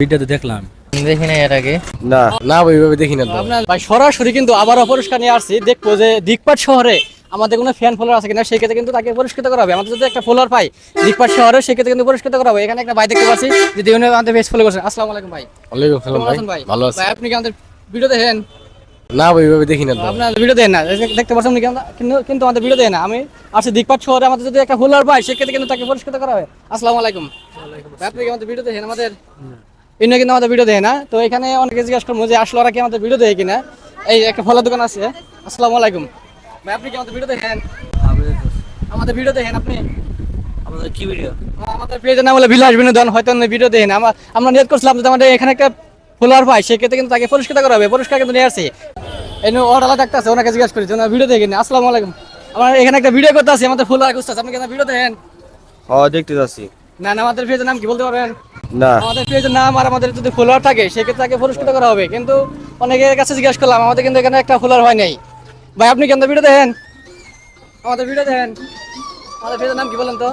ভিডিওতে দেখলাম। দেখি না এর আগে। না না ওইভাবে দেখি না তো। আপনার ভাই সরাসরি কিন্তু আবারও পরিষ্কার নিয়ে আসছি, দেখবো যে দিকপাট শহরে আমাদের কোনো ফ্যান ফলোয়ার আছে কিনা, সেই ক্ষেত্রে কিন্তু তাকে পরিষ্কৃত করা হবে। আমাদের যদি একটা ফলোয়ার পাই দিকপাট শহরে, সেই ক্ষেত্রে কিন্তু পরিষ্কৃত করা হবে। এখানে একটা ভাই দেখতে পাচ্ছি যে উনি আমাদের পেজ ফলো করছেন। আসসালামু আলাইকুম ভাই। ওয়ালাইকুম আসসালাম কেমন ভাই। আছেন ভাই? ভালো আছি। ভাই আপনি কি আমাদের ভিডিও দেখেন? না ওইভাবে দেখি না তো। আপনার ভিডিও দেখেন না, দেখতে পাচ্ছেন উনি কিন্তু আমাদের ভিডিও দেখেন না। আমি আসছি দিকপাট শহরে, আমাদের যদি একটা ফলোয়ার পাই সেক্ষেত্রে কিন্তু তাকে পরিষ্কৃত করা হবে। আসসালামু আলাইকুম ভাই, আপনি কি আমাদের ভিডিও দেখেন? আমাদের ইন্না কিন্তু আমাদের ভিডিও দেখে না। তো এখানে অনেকে জিজ্ঞাসা করবো যে আসলে ওরা কি আমাদের ভিডিও দেখে কিনা। এই একটা ফলের দোকান আছে। আসসালামু আলাইকুম ভাই, আপনি কি আমাদের ভিডিও দেখেন? আমাদের ভিডিও দেখেন আপনি? আমাদের কি ভিডিও? আমাদের পেজের নাম হলো বিলাস বিনোদন, হয়তো ভিডিও দেখেন। আমরা নিয়ত করছিলাম যে আমাদের এখানে একটা ফলোয়ার পাই, সেক্ষেত্রে কিন্তু তাকে পরিষ্কার করা হবে। পরিষ্কার কিন্তু নিয়ে আসছি। এই অর্ডার ডাক্তার আছে, ওনাকে জিজ্ঞাসা করি যে ওনার ভিডিও দেখেন। আসসালামু আলাইকুম, আমরা এখানে একটা ভিডিও করতে আসি, আমাদের ফলোয়ার খুঁজতে আছে। আপনি কি আমাদের ভিডিও দেখেন? দেখতে যাচ্ছি। না না, আমাদের পেজের নাম কি বলতে পারবেন? না আমাদের পেজের নাম আর আমাদের যদি ফলোয়ার থাকে সেক্ষেত্রে তাকে পুরস্কৃত করা হবে। কিন্তু অনেকের কাছে জিজ্ঞাসা করলাম, আমাদের কিন্তু এখানে একটা ফলোয়ার হয় নাই। ভাই আপনি কেন ভিডিও দেখেন? আমাদের ভিডিও দেখেন। আমাদের পেজের নাম কি বলেন তো?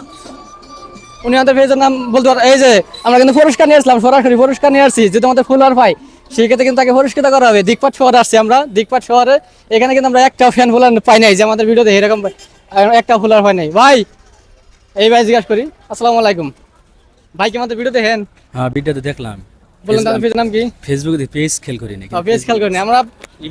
উনি আমাদের পেজের নাম বলতে পারেন। এই যে আমরা কিন্তু পুরস্কার নিয়ে আসলাম, সরাসরি পুরস্কার নিয়ে আসছি। যদি আমাদের ফলোয়ার পাই সেক্ষেত্রে কিন্তু তাকে পুরস্কৃত করা হবে। দিকপাট শহরে আসছি আমরা, দিকপাট শহরে। এখানে কিন্তু আমরা একটা ফ্যান ফলোয়ার পাই নাই যে আমাদের ভিডিও দেখে এরকম একটা ফলোয়ার হয় নাই। ভাই এই ভাই জিজ্ঞাসা করি, আসসালামু আলাইকুম ভাই, কি আমাদের ভিডিও দেখেন? হ্যাঁ, ভিডিওতে দেখলাম। বলেন তো, আমাদের পেজের নাম কি? ফেসবুকে পেজ খেল করি নাকি? পেজ খেয়াল করিনি আমরা।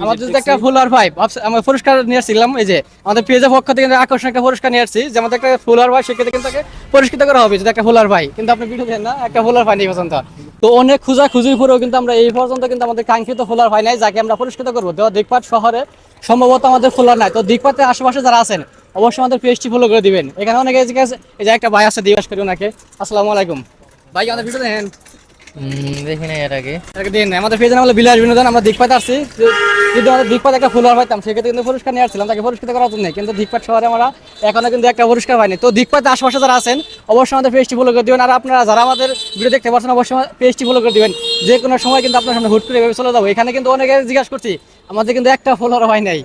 আমাদের যদি একটা ফলোয়ার পাই, আমরা পুরস্কার নিয়ে আসছিলাম। এই যে আমাদের পেজের পক্ষ থেকে আকর্ষণ একটা পুরস্কার নিয়ে আসছি, যে আমাদের একটা ফলোয়ার পাই সেক্ষেত্রে কিন্তু তাকে পুরস্কৃত করা হবে যদি একটা ফলোয়ার পাই। কিন্তু আপনি ভিডিও দেন না, একটা ফলোয়ার পাইনি এই পর্যন্ত। তো অনেক খুঁজির পরেও কিন্তু আমরা এই পর্যন্ত কিন্তু আমাদের কাঙ্ক্ষিত ফলোয়ার পাই নাই, যাকে আমরা পুরস্কৃত করবো। তো দিকপাট শহরে সম্ভবত আমাদের ফলোয়ার নাই। তো দিকপাটের আশেপাশে যারা আছেন অবশ্যই আমাদের পেজটি ফলো করে দিবেন। এখানে অনেকে এই যে একটা ভাই আছে, জিজ্ঞাসা করি ওনাকে। আসসালামু আলাইকুম ভাই, কি আমাদের ভিডিও দেখেন? দেখি না এর আগে। দিন আমাদের পেজের নাম হলো বিলাস বিনোদন। আমরা দিকপাতে আসছি, যদি আমাদের দিকপাত একটা ফলোয়ার পাইতাম সেক্ষেত্রে কিন্তু পুরস্কার নিয়ে আসছিলাম, তাকে পুরস্কৃত করার জন্য। কিন্তু দিকপাত শহরে আমরা এখনো কিন্তু একটা পুরস্কার পাইনি। তো দিকপাতে আশেপাশে যারা আছেন অবশ্যই আমাদের পেজটি ফলো করে দিবেন। আর আপনারা যারা আমাদের ভিডিও দেখতে পাচ্ছেন অবশ্যই পেজটি ফলো করে দিবেন। যে কোনো সময় কিন্তু আপনার সামনে হুট করে এভাবে চলে যাবো। এখানে কিন্তু অনেকে জিজ্ঞাসা করছি, আমাদের কিন্তু একটা ফলোয়ার হয় নাই।